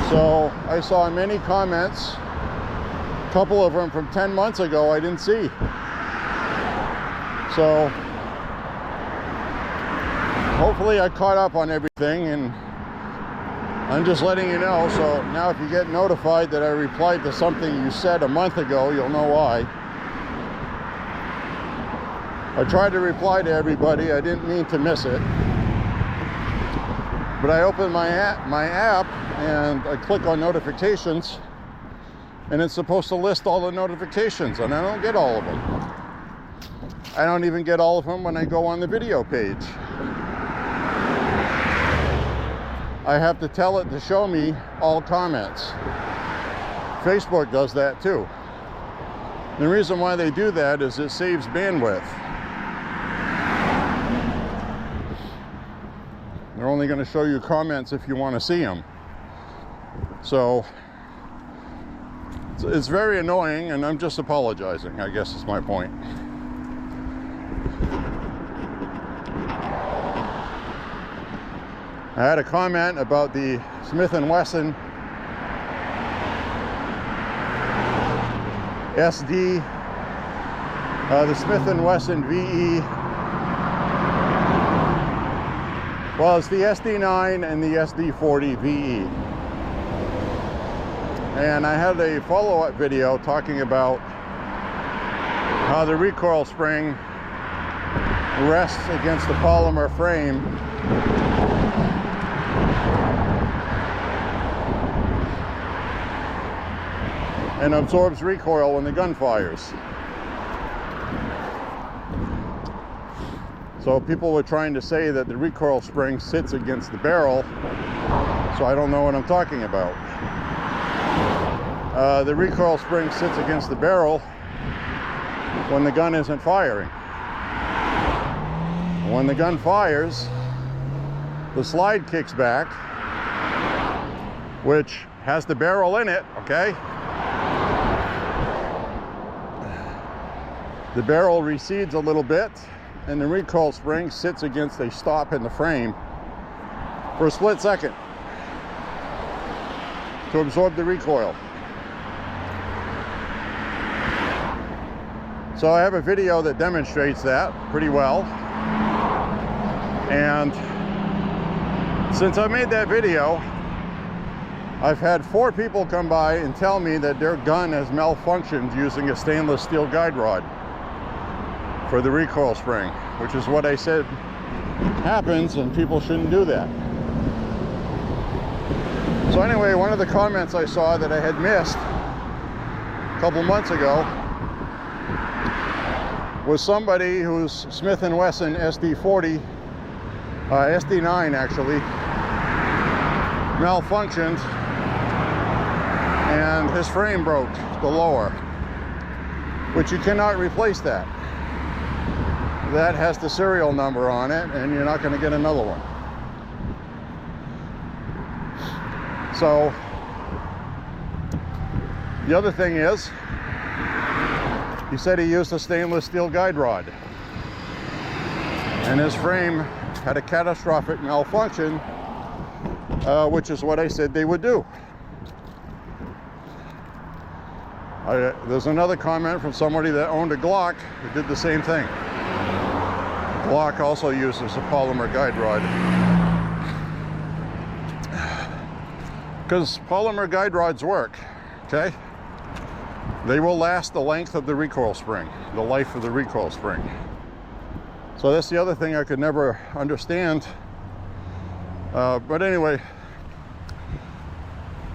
So I saw many comments, a couple of them from 10 months ago I didn't see. So hopefully I caught up on everything, and I'm just letting you know. So now if you get notified that I replied to something you said a month ago, you'll know why. I tried to reply to everybody. I didn't mean to miss it. But I open my app and I click on notifications, and it's supposed to list all the notifications, and I don't get all of them. I don't even get all of them when I go on the video page. I have to tell it to show me all comments. Facebook does that too. The reason why they do that is it saves bandwidth. They're only going to show you comments if you want to see them. So it's very annoying, and I'm just apologizing, I guess is my point. I had a comment about the Smith & Wesson SD, the Smith & Wesson VE. Well, it's the SD9 and the SD40 VE. And I had a follow-up video talking about how the recoil spring rests against the polymer frame and absorbs recoil when the gun fires. So people were trying to say that the recoil spring sits against the barrel, so I don't know what I'm talking about. The recoil spring sits against the barrel when the gun isn't firing. When the gun fires, the slide kicks back, which has the barrel in it, okay? The barrel recedes a little bit, and the recoil spring sits against a stop in the frame for a split second to absorb the recoil. So I have a video that demonstrates that pretty well. And since I made that video, I've had 4 people come by and tell me that their gun has malfunctioned using a stainless steel guide rod for the recoil spring, which is what I said happens, and people shouldn't do that. So anyway, one of the comments I saw that I had missed a couple months ago was somebody whose Smith & Wesson SD40, SD9 actually, malfunctioned, and his frame broke, the lower, which you cannot replace that. That has the serial number on it, and you're not going to get another one. So the other thing is, he said he used a stainless steel guide rod, and his frame had a catastrophic malfunction, which is what I said they would do. There's another comment from somebody that owned a Glock who did the same thing. Glock also uses a polymer guide rod, because polymer guide rods work, okay? They will last the length of the recoil spring, the life of the recoil spring. So that's the other thing I could never understand. But anyway,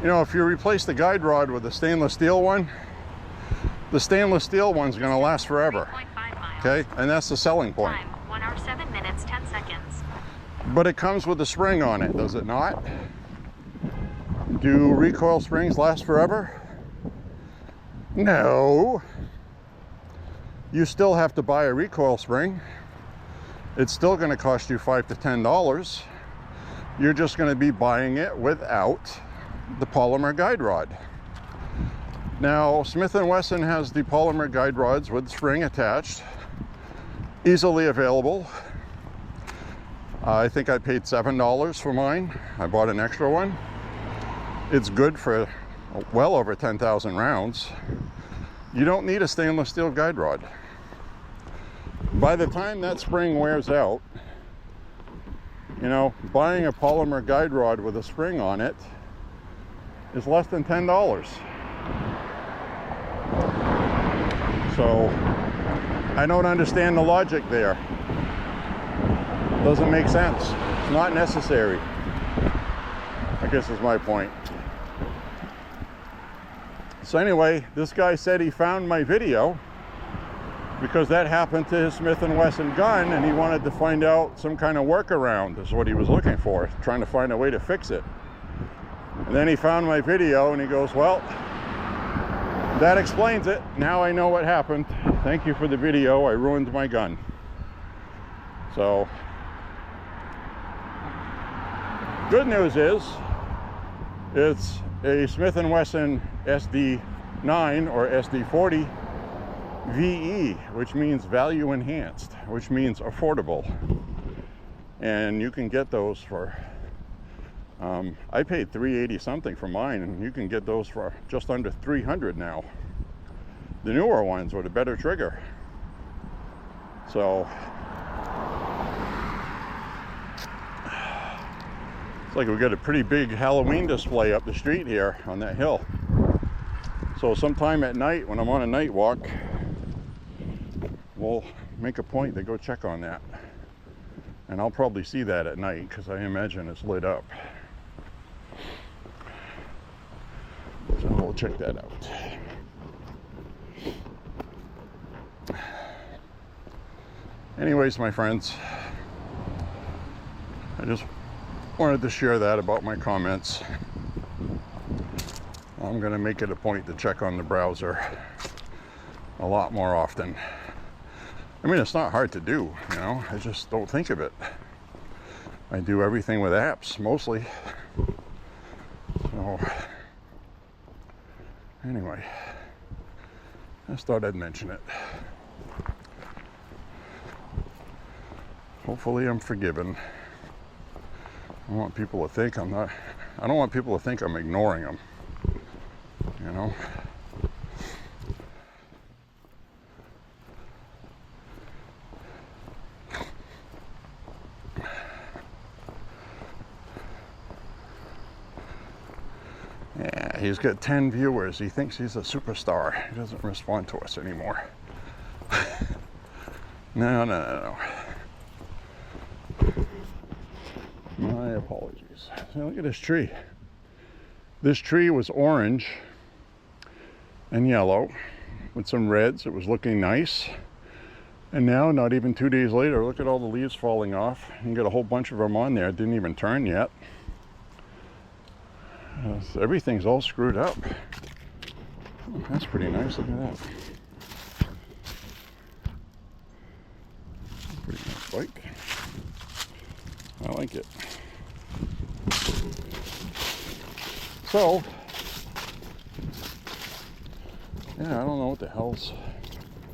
you know, if you replace the guide rod with a stainless steel one, the stainless steel one's going to last forever. 3.5 miles. Okay, and that's the selling point. Time 1 hour 7 minutes 10 seconds. But it comes with a spring on it, does it not? Do recoil springs last forever? No. You still have to buy a recoil spring. It's still going to cost you $5 to $10. You're just going to be buying it without the polymer guide rod. Now, Smith & Wesson has the polymer guide rods with spring attached, easily available. I think I paid $7 for mine. I bought an extra one. It's good for well over 10,000 rounds. You don't need a stainless steel guide rod. By the time that spring wears out, you know, buying a polymer guide rod with a spring on it is less than $10. So I don't understand the logic there. Doesn't make sense. It's not necessary, I guess is my point. So anyway, this guy said he found my video because that happened to his Smith & Wesson gun, and he wanted to find out some kind of workaround is what he was looking for, trying to find a way to fix it. And then he found my video and he goes, well, that explains it. Now I know what happened. Thank you for the video. I ruined my gun. So, good news is, it's a Smith & Wesson SD9 or SD40 VE, which means value enhanced, which means affordable. And you can get those for, I paid $380 something for mine, and you can get those for just under $300 now. The newer ones with a better trigger. So, it's like we got a pretty big Halloween display up the street here on that hill. So sometime at night when I'm on a night walk, we'll make a point to go check on that. And I'll probably see that at night because I imagine it's lit up. So we'll check that out. Anyways, my friends, I just wanted to share that about my comments. I'm going to make it a point to check on the browser a lot more often. I mean, it's not hard to do, you know, I just don't think of it. I do everything with apps, mostly. So, anyway, I just thought I'd mention it. Hopefully I'm forgiven. I want people to think I don't want people to think I'm ignoring them, you know. Yeah, he's got 10 viewers. He thinks he's a superstar. He doesn't respond to us anymore. No. My apologies. So look at this tree. This tree was orange and yellow with some reds. It was looking nice. And now, not even 2 days later, look at all the leaves falling off. You can get a whole bunch of them on there. It didn't even turn yet. So everything's all screwed up. Oh, that's pretty nice. Look at that. Pretty nice bike. I like it. So, yeah, I don't know what the hell's,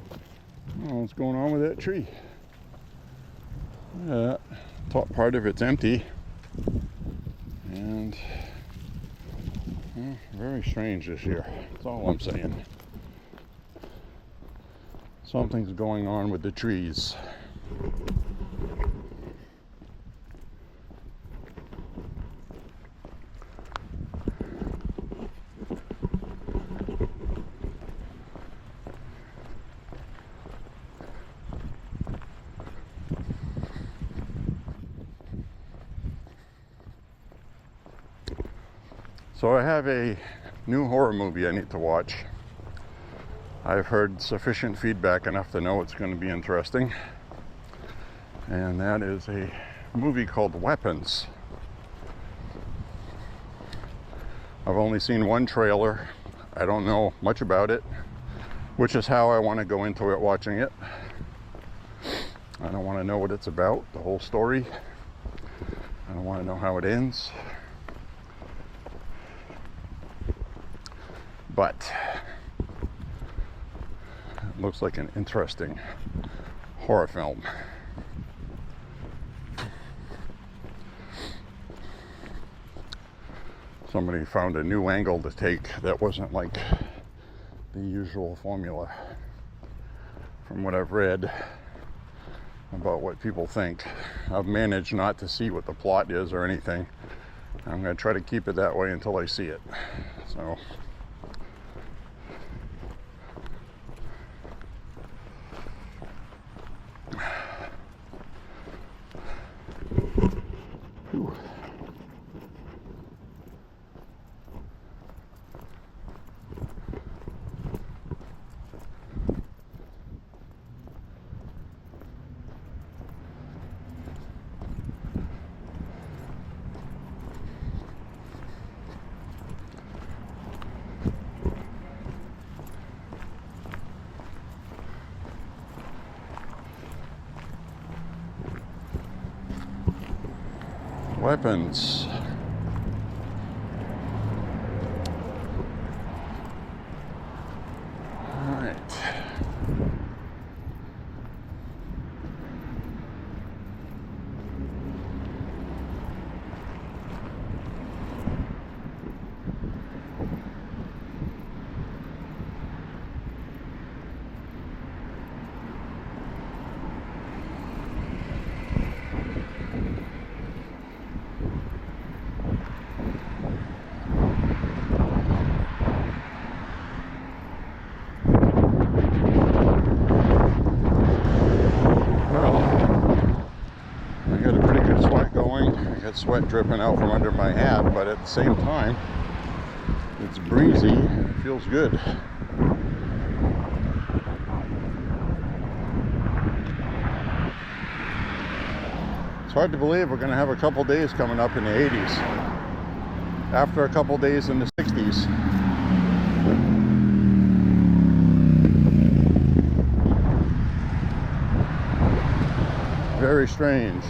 I don't know what's going on with that tree. That top part of it's empty, and very strange this year. That's all I'm saying. Something's going on with the trees. So I have a new horror movie I need to watch. I've heard sufficient feedback enough to know it's going to be interesting. And that is a movie called Weapons. I've only seen one trailer. I don't know much about it, which is how I want to go into it watching it. I don't want to know what it's about, the whole story. I don't want to know how it ends. But it looks like an interesting horror film. Somebody found a new angle to take that wasn't like the usual formula from what I've read about what people think. I've managed not to see what the plot is or anything. I'm going to try to keep it that way until I see it. So Weapons. All right. Sweat dripping out from under my hat, but at the same time it's breezy and it feels good. It's hard to believe we're going to have a couple days coming up in the 80s after a couple days in the 60s. Very strange.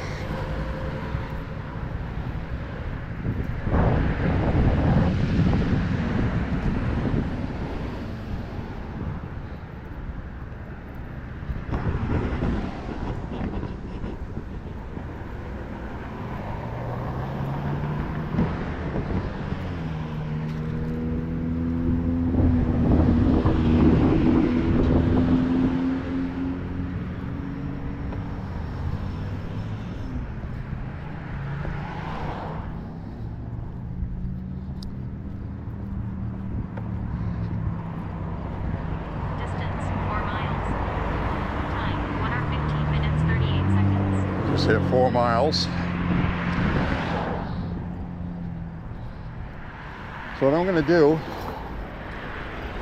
Hit 4 miles. So what I'm going to do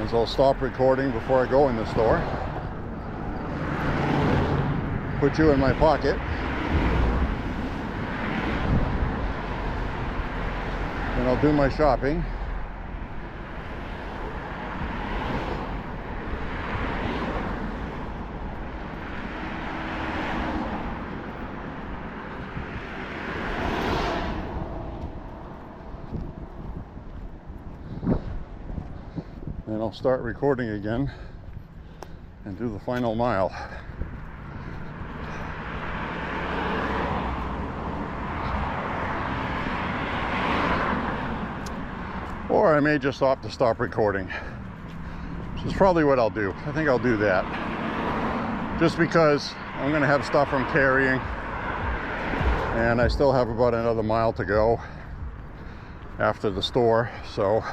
is I'll stop recording before I go in the store, put you in my pocket, and I'll do my shopping. And I'll start recording again and do the final mile. Or I may just opt to stop recording, which is probably what I'll do. I think I'll do that. Just because I'm going to have stuff I'm carrying, and I still have about another mile to go after the store, so.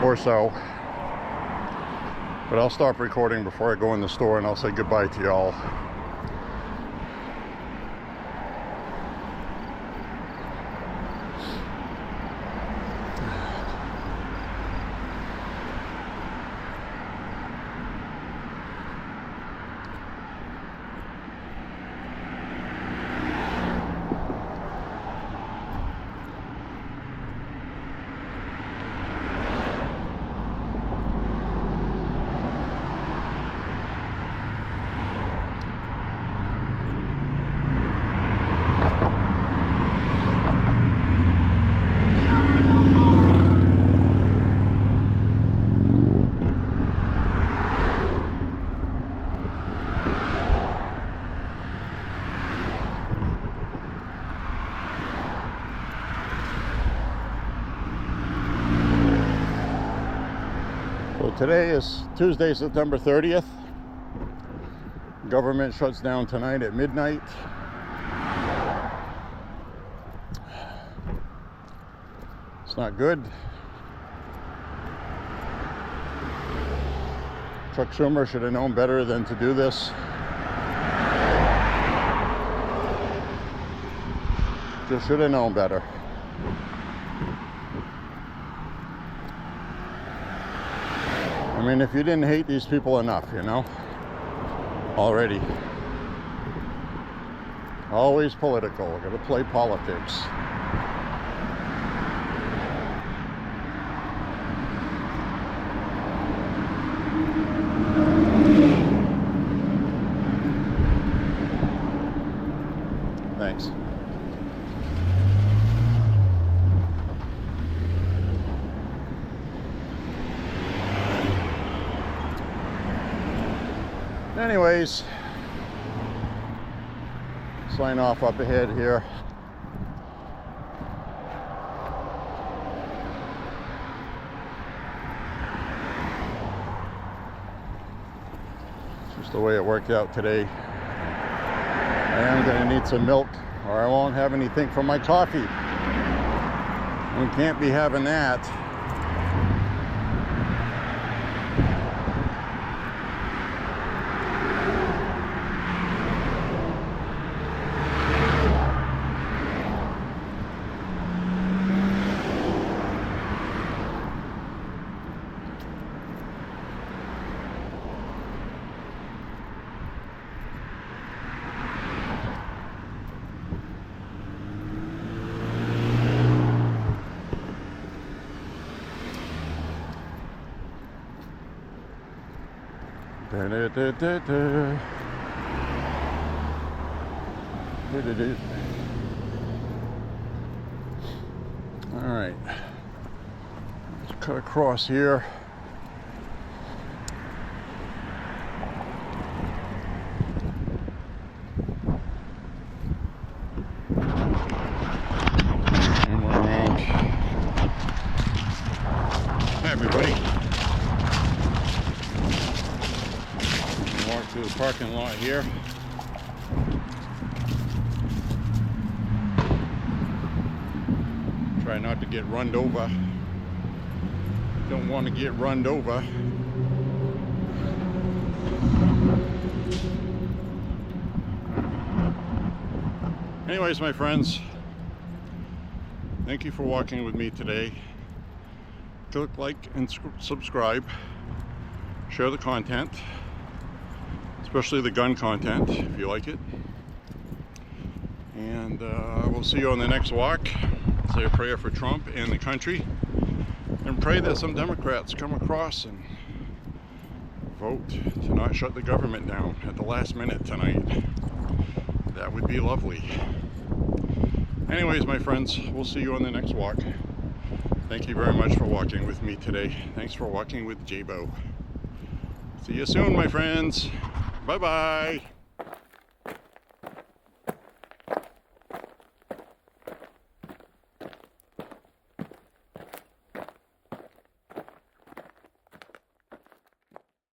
Or so. But I'll stop recording before I go in the store and I'll say goodbye to y'all. Today is Tuesday, September 30th. Government shuts down tonight at midnight. It's not good. Chuck Schumer should have known better than to do this. Just should have known better. I mean, if you didn't hate these people enough, you know, already. Always political. Gotta play politics. Thanks. Anyways, sign off up ahead here. It's just the way it worked out today. I am going to need some milk or I won't have anything for my coffee. We can't be having that. All right, let's cut across here. And we're around. Hi, everybody. Walk through the parking lot here. Try not to get run over. Don't want to get run over. Anyways, my friends, thank you for walking with me today. Click like and subscribe. Share the content, especially the gun content if you like it. And we'll see you on the next walk. Say a prayer for Trump and the country, and pray that some Democrats come across and vote to not shut the government down at the last minute tonight. That would be lovely. Anyways, my friends, we'll see you on the next walk. Thank you very much for walking with me today. Thanks for walking with J.Beau. See you soon, my friends. Bye-bye.